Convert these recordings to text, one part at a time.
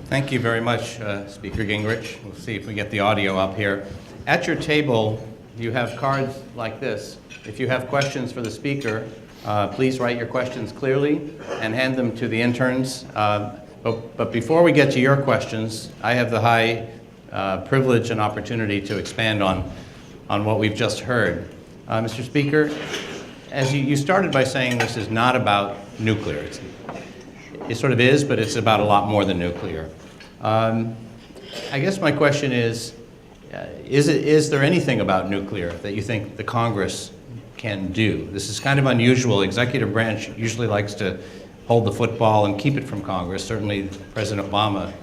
Thank you very much, Speaker Gingrich. We'll see if we get the audio up here. At your table, you have cards like this. If you have questions for the speaker, please write your questions clearly and hand them to the interns. But before we get to your questions, I have the high privilege and opportunity to expand on what we've just heard. Mr. Speaker, as you started by saying this is not about nuclear. It sort of is, but it's about a lot more than nuclear. I guess my question is there anything about nuclear that you think the Congress can do? This is kind of unusual. Executive branch usually likes to hold the football and keep it from Congress. Certainly President Obama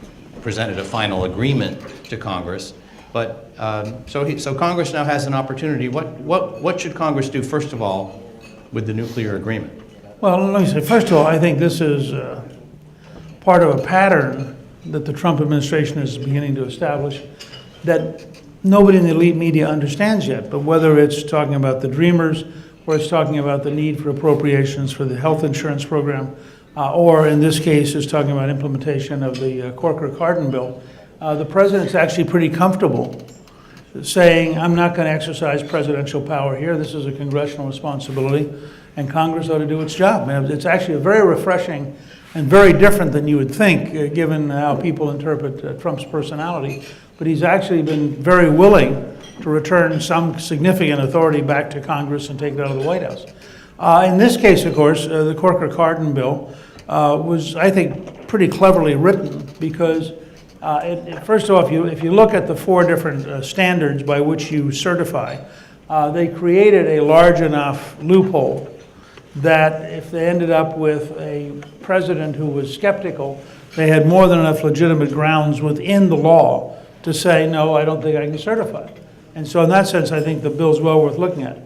presented a final agreement to Congress. But so Congress now has an opportunity. What should Congress do, first of all, with the nuclear agreement? Well, let me say, first of all, I think this is part of a pattern that the Trump administration is beginning to establish that nobody in the elite media understands yet. But whether it's talking about the Dreamers, or it's talking about the need for appropriations for the health insurance program, or in this case, is talking about implementation of the Corker-Cardin bill, the president's actually pretty comfortable saying, I'm not going to exercise presidential power here. This is a congressional responsibility, and Congress ought to do its job. It's actually very refreshing and very different than you would think, given how people interpret Trump's personality. But he's actually been very willing to return some significant authority back to Congress and take it out of the White House. In this case, of course, the Corker-Cardin bill was, I think, pretty cleverly written because, first of all, if you look at the four different standards by which you certify, they created a large enough loophole that if they ended up with a president who was skeptical, they had more than enough legitimate grounds within the law to say, no, I don't think I can certify. And so in that sense, I think the bill's well worth looking at.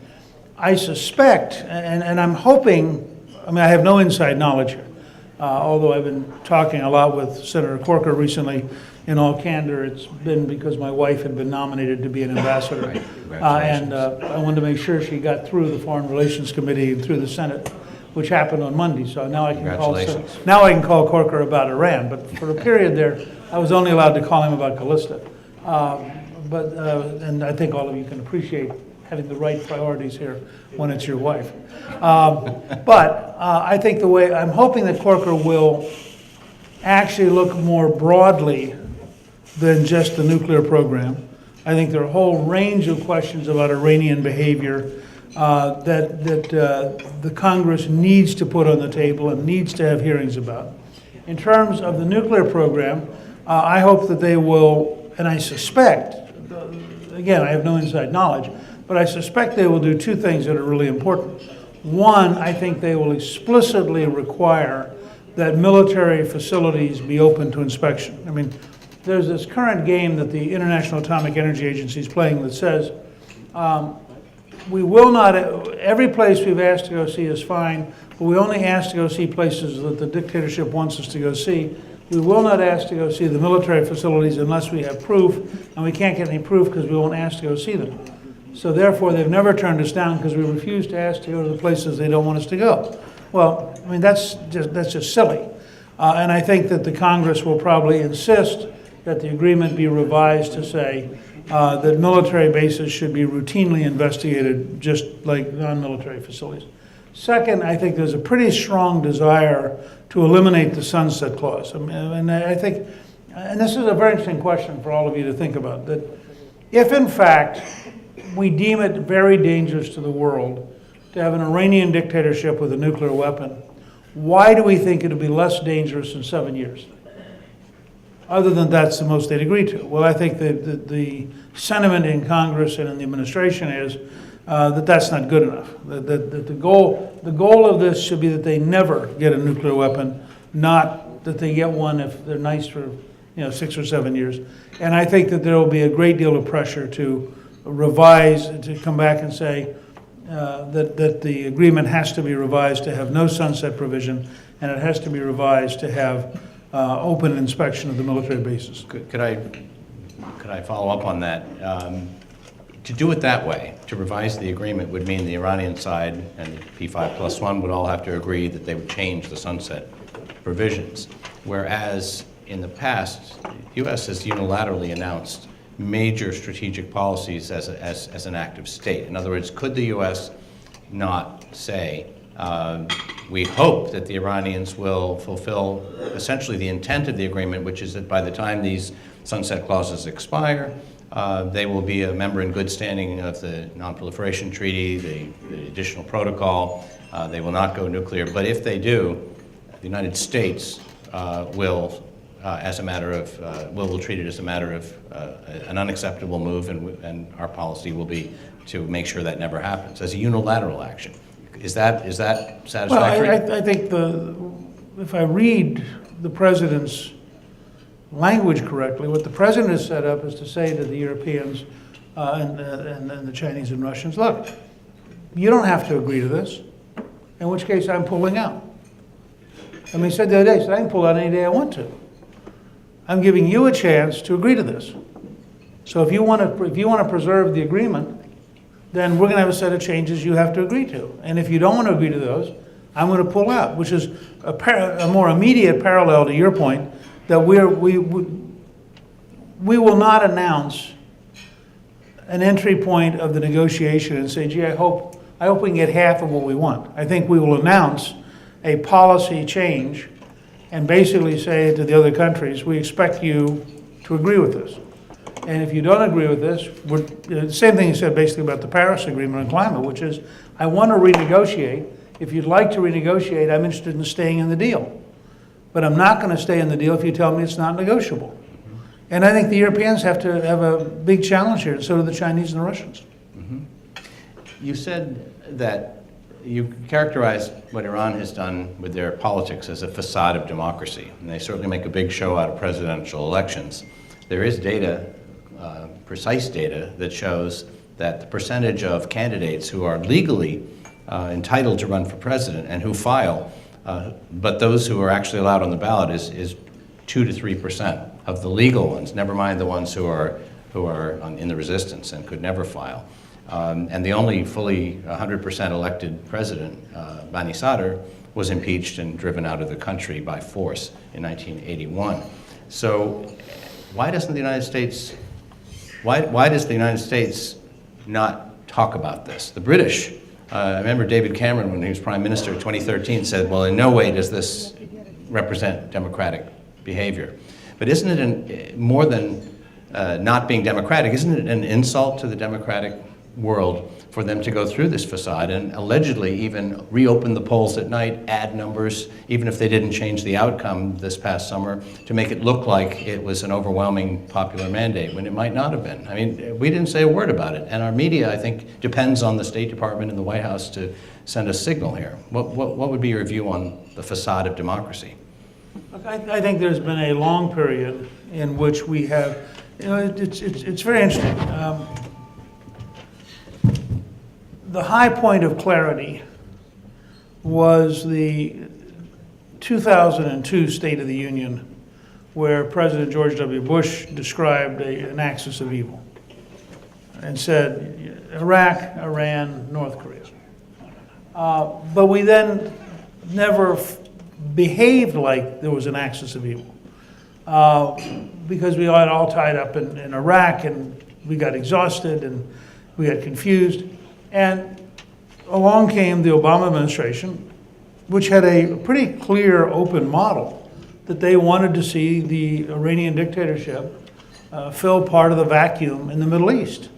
I suspect, and I'm hoping, I have no inside knowledge here, although I've been talking a lot with Senator Corker recently. In all candor, it's been because my wife had been nominated to be an ambassador. Right. And I wanted to make sure she got through the Foreign Relations Committee and through the Senate, which happened on Monday. So now I can call Corker about Iran. But for a period there, I was only allowed to call him about Callista. And I think all of you can appreciate having the right priorities here when it's your wife. But I think I'm hoping that Corker will actually look more broadly than just the nuclear program. I think there are a whole range of questions about Iranian behavior that the Congress needs to put on the table and needs to have hearings about. In terms of the nuclear program, I hope that they will, and I suspect, again, I have no inside knowledge, but I suspect they will do two things that are really important. One, I think they will explicitly require that military facilities be open to inspection. I mean, there's this current game that the International Atomic Energy Agency is playing that says, we will not, every place we've asked to go see is fine, but we only ask to go see places that the dictatorship wants us to go see. We will not ask to go see the military facilities unless we have proof, and we can't get any proof because we won't ask to go see them. So therefore, they've never turned us down because we refuse to ask to go to the places they don't want us to go. Well, I mean, that's just silly. And I think that the Congress will probably insist that the agreement be revised to say that military bases should be routinely investigated just like non-military facilities. Second, I think there's a pretty strong desire to eliminate the sunset clause. And I think, and this is a very interesting question for all of you to think about, that if in fact we deem it very dangerous to the world to have an Iranian dictatorship with a nuclear weapon, why do we think it would be less dangerous in 7 years? Other than that's the most they'd agree to. Well, I think that the sentiment in Congress and in the administration is that that's not good enough. That the goal of this should be that they never get a nuclear weapon, not that they get one if they're nice for 6 or 7 years. And I think that there will be a great deal of pressure to revise, to come back and say that the agreement has to be revised to have no sunset provision, and it has to be revised to have open inspection of the military bases. Could I follow up on that? To do it that way, to revise the agreement, would mean the Iranian side and the P5+1 would all have to agree that they would change the sunset provisions. Whereas in the past, the U.S. has unilaterally announced major strategic policies as an active state. In other words, could the U.S. not say, we hope that the Iranians will fulfill essentially the intent of the agreement, which is that by the time these sunset clauses expire, they will be a member in good standing of the Non-Proliferation Treaty, the additional protocol. They will not go nuclear. But if they do, the United States will treat it as a matter of an unacceptable move, and our policy will be to make sure that never happens as a unilateral action. Is that satisfactory? Well, I think if I read the president's language correctly, what the president has set up is to say to the Europeans and the Chinese and Russians, look, you don't have to agree to this, in which case I'm pulling out. I mean, he said the other day, I can pull out any day I want to. I'm giving you a chance to agree to this. So if you want to preserve the agreement, then we're going to have a set of changes you have to agree to. And if you don't want to agree to those, I'm going to pull out, which is a more immediate parallel to your point, that we will not announce an entry point of the negotiation and say, gee, I hope we can get half of what we want. I think we will announce a policy change and basically say to the other countries, we expect you to agree with this. And if you don't agree with this, the same thing you said basically about the Paris Agreement on climate, which is, I want to renegotiate. If you'd like to renegotiate, I'm interested in staying in the deal. But I'm not going to stay in the deal if you tell me it's not negotiable. And I think the Europeans have to have a big challenge here, and so do the Chinese and the Russians. Mm-hmm. You said that you characterized what Iran has done with their politics as a facade of democracy, and they certainly make a big show out of presidential elections. There is data, precise data, that shows that the percentage of candidates who are legally entitled to run for president and who file, but those who are actually allowed on the ballot is 2 to 3% of the legal ones, never mind the ones who are in the resistance and could never file. And the only fully 100% elected president, Bani Sadr, was impeached and driven out of the country by force in 1981. So why does the United States not talk about this? The British, I remember David Cameron, when he was Prime Minister in 2013, said, well, in no way does this represent democratic behavior. But isn't it more than not being democratic, isn't it an insult to the democratic world for them to go through this facade and allegedly even reopen the polls at night, add numbers, even if they didn't change the outcome this past summer, to make it look like it was an overwhelming popular mandate when it might not have been? I mean, we didn't say a word about it. And our media, I think, depends on the State Department and the White House to send a signal here. What would be your view on the facade of democracy? Look, I think there's been a long period in which we have, it's very interesting. The high point of clarity was the 2002 State of the Union, where President George W. Bush described an axis of evil and said Iraq, Iran, North Korea. But we then never behaved like there was an axis of evil because we got all tied up in Iraq, and we got exhausted and we got confused. And along came the Obama administration, which had a pretty clear, open model that they wanted to see the Iranian dictatorship fill part of the vacuum in the Middle East.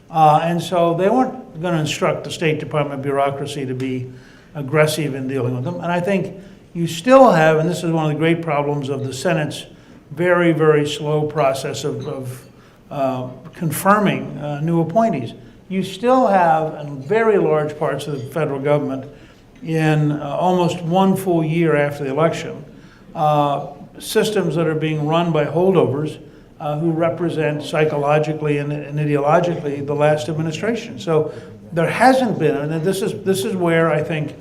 And so they weren't going to instruct the State Department bureaucracy to be aggressive in dealing with them. And I think you still have, and this is one of the great problems of the Senate's very, very slow process of confirming new appointees. You still have, in very large parts of the federal government, in almost one full year after the election, systems that are being run by holdovers who represent psychologically and ideologically the last administration. So there hasn't been, and this is where I think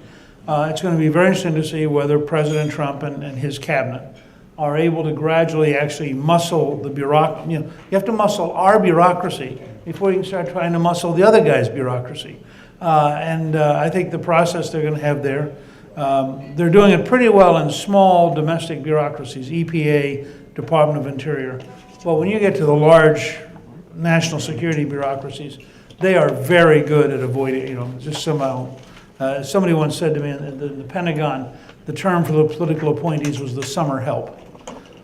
it's going to be very interesting to see whether President Trump and his cabinet are able to gradually actually muscle the bureaucracy. You have to muscle our bureaucracy before you can start trying to muscle the other guy's bureaucracy. And I think the process they're going to have there, they're doing it pretty well in small domestic bureaucracies, EPA, Department of Interior. But when you get to the large national security bureaucracies, they are very good at avoiding, just somehow. Somebody once said to me in the Pentagon, the term for the political appointees was the summer help.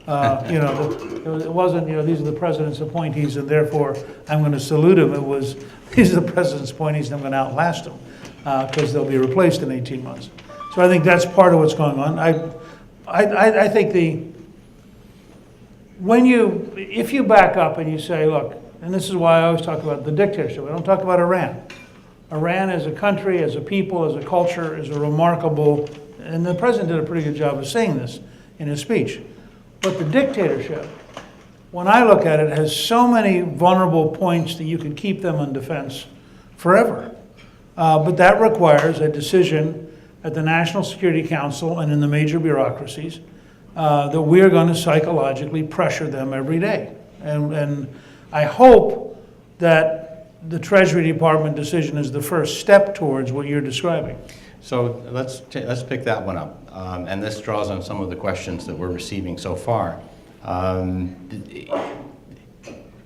It wasn't, these are the president's appointees and therefore I'm going to salute them. It was, these are the president's appointees and I'm going to outlast them because they'll be replaced in 18 months. So I think that's part of what's going on. I think if you back up and you say, look, and this is why I always talk about the dictatorship. I don't talk about Iran. Iran as a country, as a people, as a culture, is a remarkable, and the president did a pretty good job of saying this in his speech. But the dictatorship, when I look at it, has so many vulnerable points that you could keep them on defense forever. But that requires a decision at the National Security Council and in the major bureaucracies that we are going to psychologically pressure them every day. And I hope that the Treasury Department decision is the first step towards what you're describing. So let's pick that one up. And this draws on some of the questions that we're receiving so far.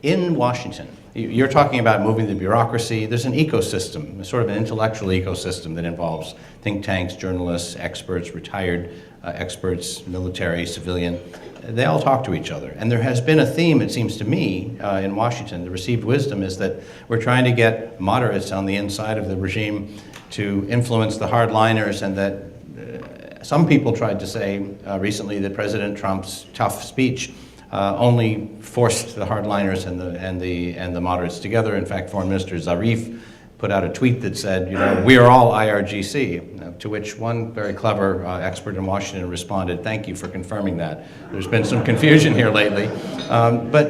In Washington, you're talking about moving the bureaucracy. There's an ecosystem, sort of an intellectual ecosystem that involves think tanks, journalists, experts, retired experts, military, civilian. They all talk to each other. And there has been a theme, it seems to me, in Washington. The received wisdom is that we're trying to get moderates on the inside of the regime to influence the hardliners, and that some people tried to say recently that President Trump's tough speech only forced the hardliners and the moderates together. In fact, Foreign Minister Zarif put out a tweet that said, we are all IRGC, to which one very clever expert in Washington responded, thank you for confirming that. There's been some confusion here lately. What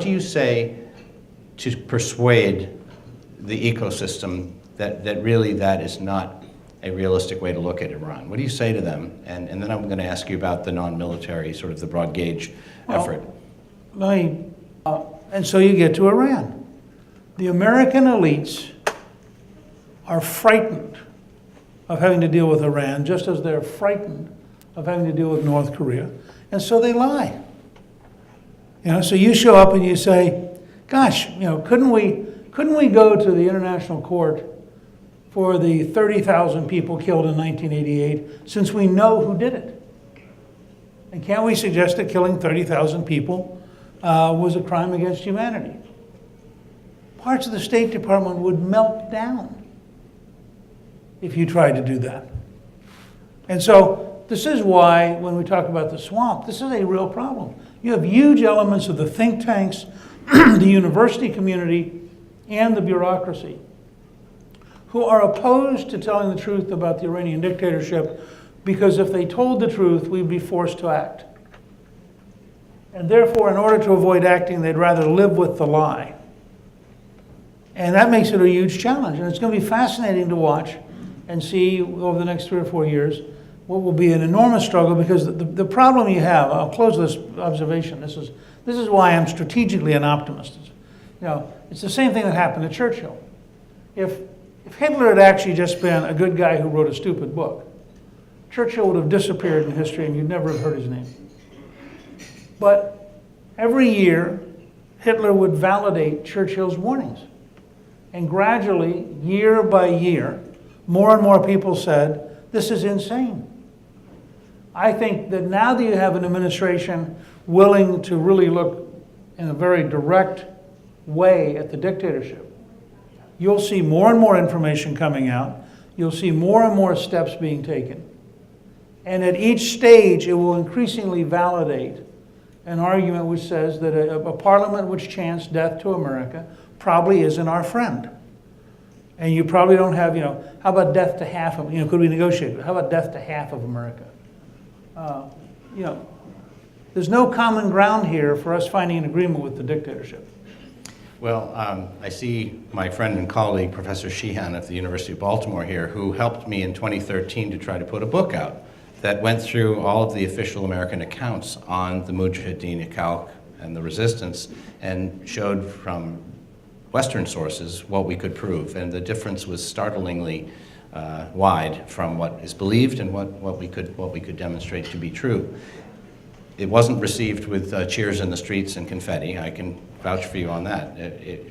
do you say to persuade the ecosystem that really that is not a realistic way to look at Iran? What do you say to them? And then I'm going to ask you about the non-military, sort of the broad gauge effort. And so you get to Iran. The American elites are frightened of having to deal with Iran, just as they're frightened of having to deal with North Korea. And so they lie. So you show up and you say, gosh, couldn't we go to the International Court for the 30,000 people killed in 1988, since we know who did it? And can't we suggest that killing 30,000 people was a crime against humanity? Parts of the State Department would melt down if you tried to do that. And so this is why, when we talk about the swamp, this is a real problem. You have huge elements of the think tanks, the university community, and the bureaucracy who are opposed to telling the truth about the Iranian dictatorship, because if they told the truth, we'd be forced to act. And therefore, in order to avoid acting, they'd rather live with the lie. And that makes it a huge challenge. And it's going to be fascinating to watch and see over the next 3 or 4 years what will be an enormous struggle, because the problem you have, I'll close this observation, this is why I'm strategically an optimist. It's the same thing that happened to Churchill. If Hitler had actually just been a good guy who wrote a stupid book, Churchill would have disappeared in history and you'd never have heard his name. But every year, Hitler would validate Churchill's warnings. And gradually, year by year, more and more people said, this is insane. I think that now that you have an administration willing to really look in a very direct way at the dictatorship, you'll see more and more information coming out. You'll see more and more steps being taken. And at each stage, it will increasingly validate an argument which says that a parliament which chants death to America probably isn't our friend. And you probably don't have, how about death to half of, could we negotiate? How about death to half of America? There's no common ground here for us finding an agreement with the dictatorship. Well, I see my friend and colleague, Professor Sheehan of the University of Baltimore here, who helped me in 2013 to try to put a book out that went through all of the official American accounts on the Mujahideen Khalq and the resistance, and showed from Western sources what we could prove. And the difference was startlingly wide from what is believed and what we could demonstrate to be true. It wasn't received with cheers in the streets and confetti. I can vouch for you on that,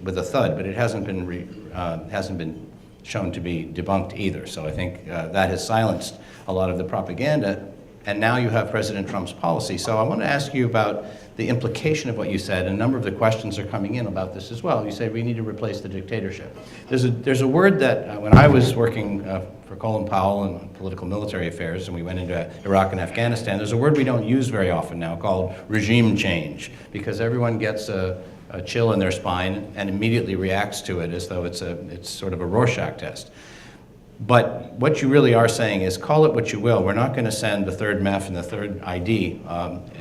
with a thud, but it hasn't been shown to be debunked either. So I think that has silenced a lot of the propaganda. And now you have President Trump's policy. So I want to ask you about the implication of what you said. And a number of the questions are coming in about this as well. You say we need to replace the dictatorship. There's a word that when I was working for Colin Powell in political military affairs, and we went into Iraq and Afghanistan, there's a word we don't use very often now called regime change, because everyone gets a chill in their spine and immediately reacts to it as though it's sort of a Rorschach test. But what you really are saying is, call it what you will, we're not going to send the third MEF and the third ID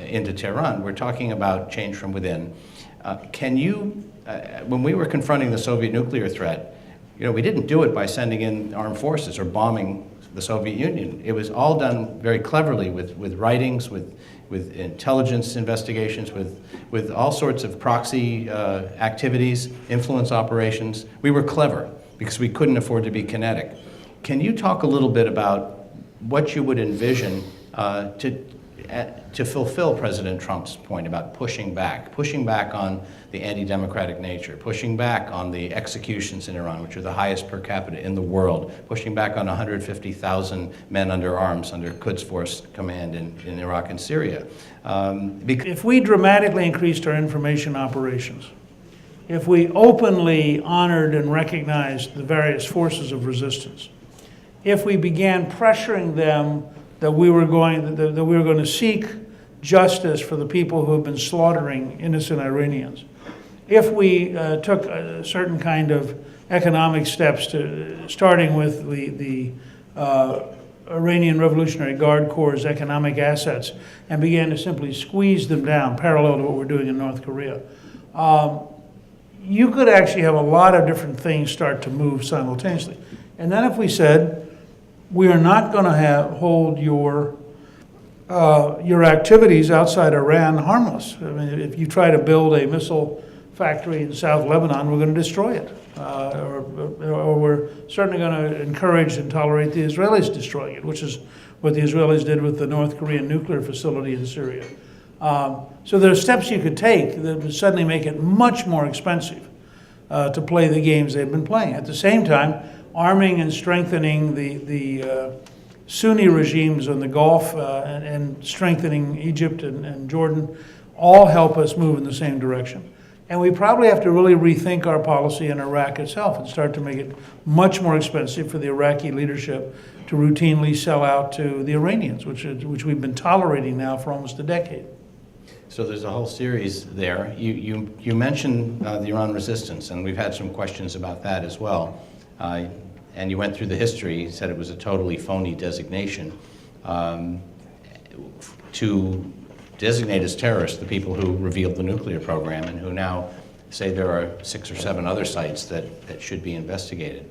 into Tehran. We're talking about change from within. Can you, when we were confronting the Soviet nuclear threat, we didn't do it by sending in armed forces or bombing the Soviet Union. It was all done very cleverly with writings, with intelligence investigations, with all sorts of proxy activities, influence operations. We were clever because we couldn't afford to be kinetic. Can you talk a little bit about what you would envision to fulfill President Trump's point about pushing back on the anti-democratic nature, pushing back on the executions in Iran, which are the highest per capita in the world, pushing back on 150,000 men under arms under Quds Force command in Iraq and Syria? If we dramatically increased our information operations, if we openly honored and recognized the various forces of resistance, if we began pressuring them that we were going to seek justice for the people who have been slaughtering innocent Iranians, if we took a certain kind of economic steps, starting with the Iranian Revolutionary Guard Corps' economic assets, and began to simply squeeze them down, parallel to what we're doing in North Korea, you could actually have a lot of different things start to move simultaneously. And then if we said, we are not going to hold your activities outside Iran harmless. I mean, if you try to build a missile factory in South Lebanon, we're going to destroy it. Or we're certainly going to encourage and tolerate the Israelis destroying it, which is what the Israelis did with the North Korean nuclear facility in Syria. So there are steps you could take that would suddenly make it much more expensive to play the games they've been playing. At the same time, arming and strengthening the Sunni regimes in the Gulf and strengthening Egypt and Jordan all help us move in the same direction. And we probably have to really rethink our policy in Iraq itself and start to make it much more expensive for the Iraqi leadership to routinely sell out to the Iranians, which we've been tolerating now for almost a decade. So there's a whole series there. You mentioned the Iran resistance, and we've had some questions about that as well. And you went through the history. You said it was a totally phony designation to designate as terrorists the people who revealed the nuclear program and who now say there are 6 or 7 other sites that should be investigated.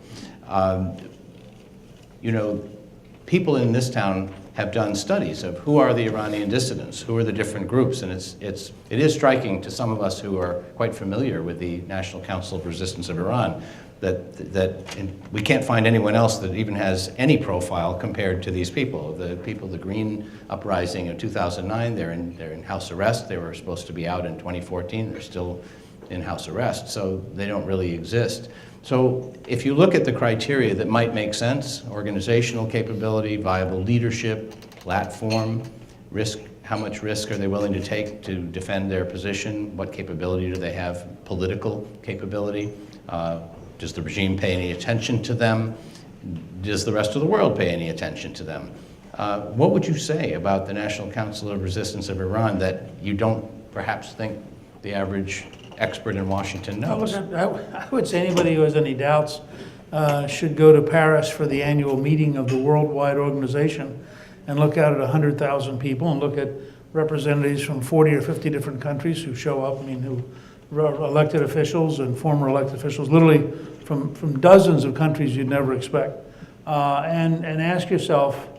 People in this town have done studies of who are the Iranian dissidents, who are the different groups, and it is striking to some of us who are quite familiar with the National Council of Resistance of Iran that we can't find anyone else that even has any profile compared to these people. The Green Uprising of 2009, they're in house arrest. They were supposed to be out in 2014. They're still in house arrest, so they don't really exist. So if you look at the criteria that might make sense, organizational capability, viable leadership, platform, risk, how much risk are they willing to take to defend their position, what capability do they have, political capability, does the regime pay any attention to them, does the rest of the world pay any attention to them? What would you say about the National Council of Resistance of Iran that you don't perhaps think the average expert in Washington knows? I would say anybody who has any doubts should go to Paris for the annual meeting of the worldwide organization and look out at 100,000 people and look at representatives from 40 or 50 different countries who show up, who elected officials and former elected officials, literally from dozens of countries you'd never expect, and ask yourself,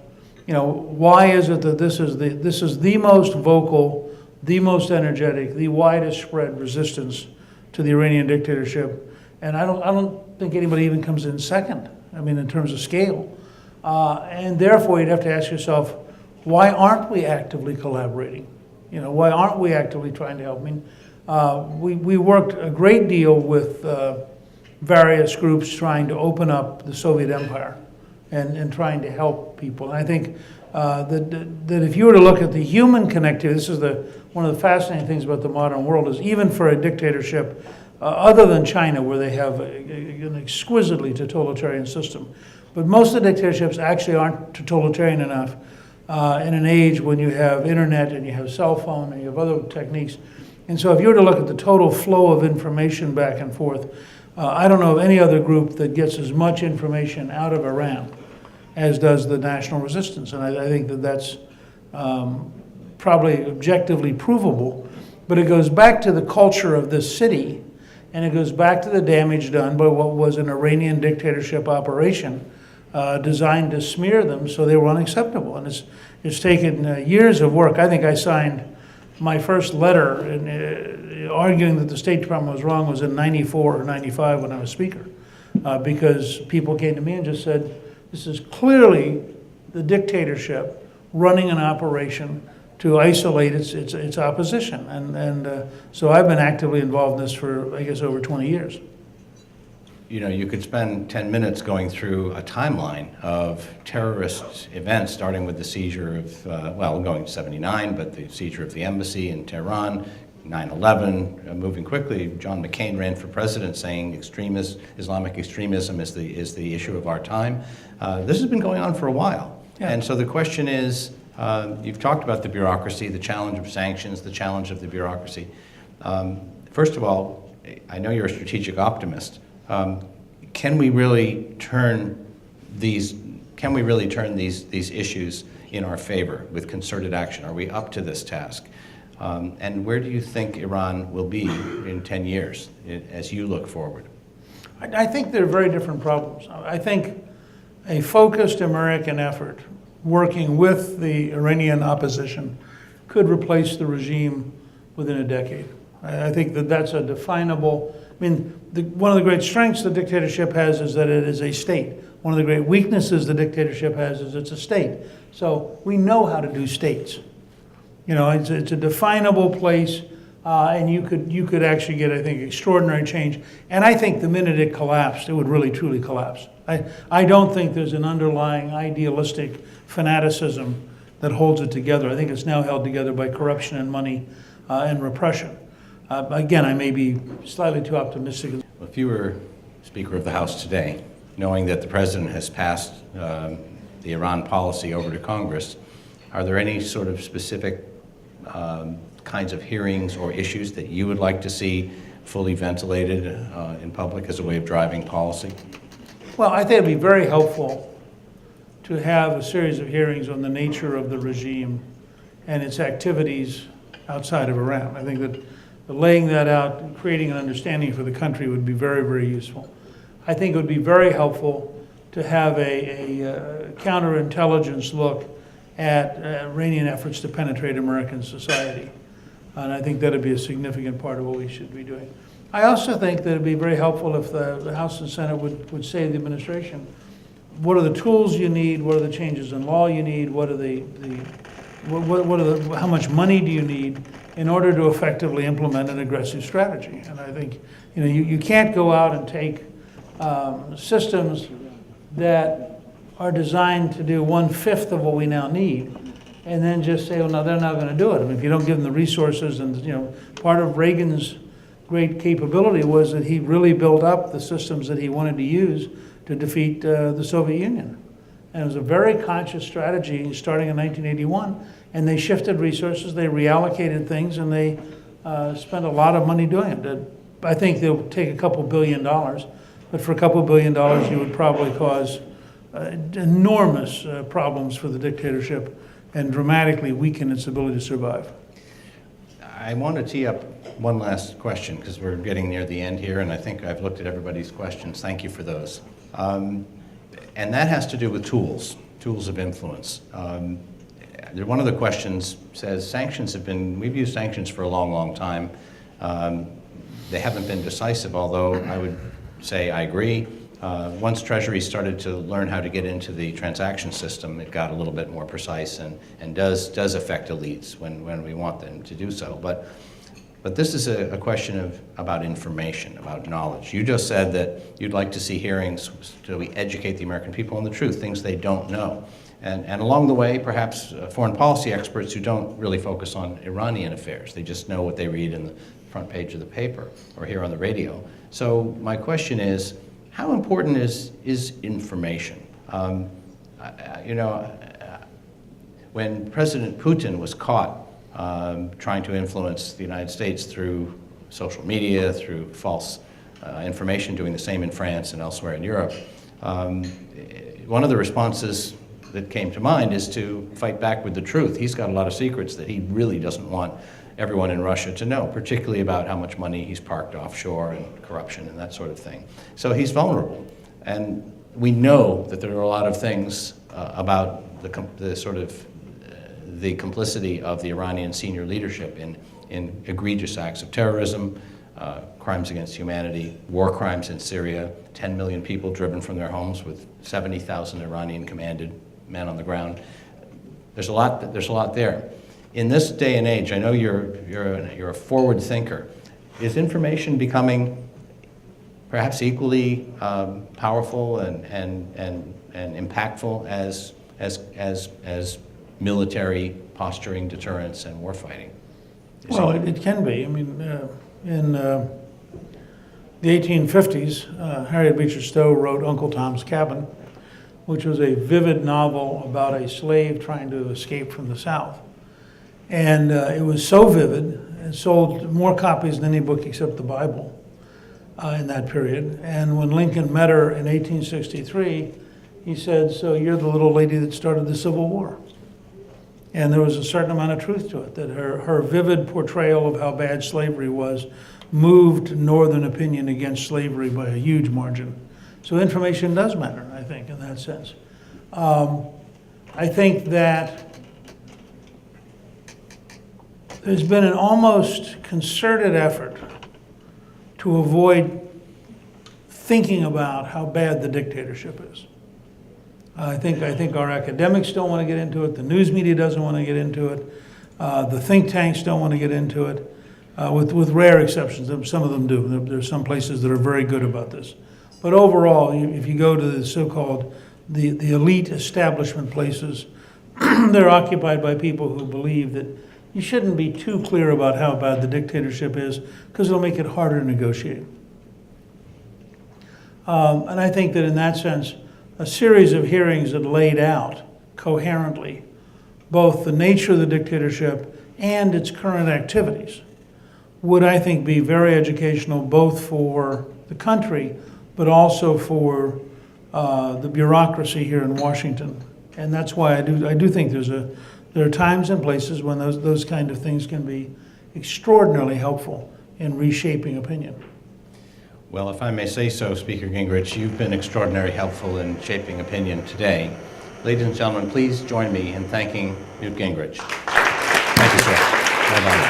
why is it that this is the most vocal, the most energetic, the widest spread resistance to the Iranian dictatorship, and I don't think anybody even comes in second. In terms of scale. And therefore, you'd have to ask yourself, why aren't we actively collaborating? You know, why aren't we actively trying to help? I mean, we worked a great deal with various groups trying to open up the Soviet Empire and trying to help people. And I think that if you were to look at the human connectivity, this is one of the fascinating things about the modern world is even for a dictatorship, other than China, where they have an exquisitely totalitarian system, but most of the dictatorships actually aren't totalitarian enough in an age when you have internet and you have cell phone and you have other techniques. And so if you were to look at the total flow of information back and forth, I don't know of any other group that gets as much information out of Iran as does the National Resistance. And I think that that's probably objectively provable. But it goes back to the culture of this city, and it goes back to the damage done by what was an Iranian dictatorship operation designed to smear them so they were unacceptable. And it's taken years of work. I think I signed my first letter arguing that the State Department was wrong was in 94 or 95 when I was Speaker, because people came to me and just said, this is clearly the dictatorship running an operation to isolate its opposition. And so I've been actively involved in this for, I guess, over 20 years. You know, you could spend 10 minutes going through a timeline of terrorist events, starting with the seizure of, going to 79, but the seizure of the embassy in Tehran, 9/11, moving quickly. John McCain ran for president saying Islamic extremism is the issue of our time. This has been going on for a while. Yeah. And so the question is, you've talked about the bureaucracy, the challenge of sanctions, the challenge of the bureaucracy. First of all, I know you're a strategic optimist. Can we really turn these issues in our favor with concerted action? Are we up to this task? And where do you think Iran will be in 10 years as you look forward? I think they're very different problems. I think a focused American effort working with the Iranian opposition could replace the regime within a decade. I think that that's a definable, I mean, one of the great strengths the dictatorship has is that it is a state. One of the great weaknesses the dictatorship has is it's a state. So we know how to do states. You know, it's a definable place, and you could actually get, I think, extraordinary change. And I think the minute it collapsed, it would really, truly collapse. I don't think there's an underlying idealistic fanaticism that holds it together. I think it's now held together by corruption and money and repression. Again, I may be slightly too optimistic. If you were Speaker of the House today, knowing that the President has passed the Iran policy over to Congress, are there any sort of specific kinds of hearings or issues that you would like to see fully ventilated in public as a way of driving policy? Well, I think it'd be very helpful to have a series of hearings on the nature of the regime and its activities outside of Iran. I think that laying that out and creating an understanding for the country would be very, very useful. I think it would be very helpful to have a counterintelligence look at Iranian efforts to penetrate American society. And I think that would be a significant part of what we should be doing. I also think that it would be very helpful if the House and Senate would say to the administration, what are the tools you need, what are the changes in law you need, how much money do you need in order to effectively implement an aggressive strategy. And I think you can't go out and take systems that are designed to do 1/5 of what we now need and then just say, well, no, they're not going to do it. I mean, if you don't give them the resources, and part of Reagan's great capability was that he really built up the systems that he wanted to use to defeat the Soviet Union. And it was a very conscious strategy starting in 1981, and they shifted resources, they reallocated things, and they spent a lot of money doing it. I think they'll take a couple $2 billion, but for a couple $2 billion, you would probably cause enormous problems for the dictatorship and dramatically weaken its ability to survive. I want to tee up one last question because we're getting near the end here, and I think I've looked at everybody's questions. Thank you for those. And that has to do with tools of influence. One of the questions says we've used sanctions for a long, long time. They haven't been decisive, although I would say I agree. Once Treasury started to learn how to get into the transaction system, it got a little bit more precise and does affect elites when we want them to do so. But this is a question about information, about knowledge. You just said that you'd like to see hearings so we educate the American people on the truth, things they don't know. And along the way, perhaps foreign policy experts who don't really focus on Iranian affairs. They just know what they read in the front page of the paper or hear on the radio. So my question is, how important is information? When President Putin was caught trying to influence the United States through social media, through false information, doing the same in France and elsewhere in Europe, one of the responses that came to mind is to fight back with the truth. He's got a lot of secrets that he really doesn't want everyone in Russia to know, particularly about how much money he's parked offshore and corruption and that sort of thing. So he's vulnerable. And we know that there are a lot of things about the complicity of the Iranian senior leadership in egregious acts of terrorism, crimes against humanity, war crimes in Syria, 10 million people driven from their homes with 70,000 Iranian commanded men on the ground. There's a lot there. In this day and age, I know you're a forward thinker. Is information becoming perhaps equally powerful and impactful as military posturing, deterrence, and warfighting? Well, it can be. I mean, in the 1850s, Harriet Beecher Stowe wrote Uncle Tom's Cabin, which was a vivid novel about a slave trying to escape from the South. And it was so vivid, it sold more copies than any book except the Bible in that period. And when Lincoln met her in 1863, he said, "So you're the little lady that started the Civil War." And there was a certain amount of truth to it, that her vivid portrayal of how bad slavery was moved Northern opinion against slavery by a huge margin. So information does matter, I think, in that sense. I think that there's been an almost concerted effort to avoid thinking about how bad the dictatorship is. I think our academics don't want to get into it, the news media doesn't want to get into it, the think tanks don't want to get into it, with rare exceptions. Some of them do. There's some places that are very good about this. But overall, if you go to the so-called the elite establishment places, they're occupied by people who believe that you shouldn't be too clear about how bad the dictatorship is because it'll make it harder to negotiate. And I think that in that sense, a series of hearings that laid out coherently both the nature of the dictatorship and its current activities would, I think, be very educational both for the country but also for the bureaucracy here in Washington. And that's why I do think there are times and places when those kind of things can be extraordinarily helpful in reshaping opinion. Well, if I may say so, Speaker Gingrich, you've been extraordinarily helpful in shaping opinion today. Ladies and gentlemen, please join me in thanking Newt Gingrich. Thank you, sir. Well done.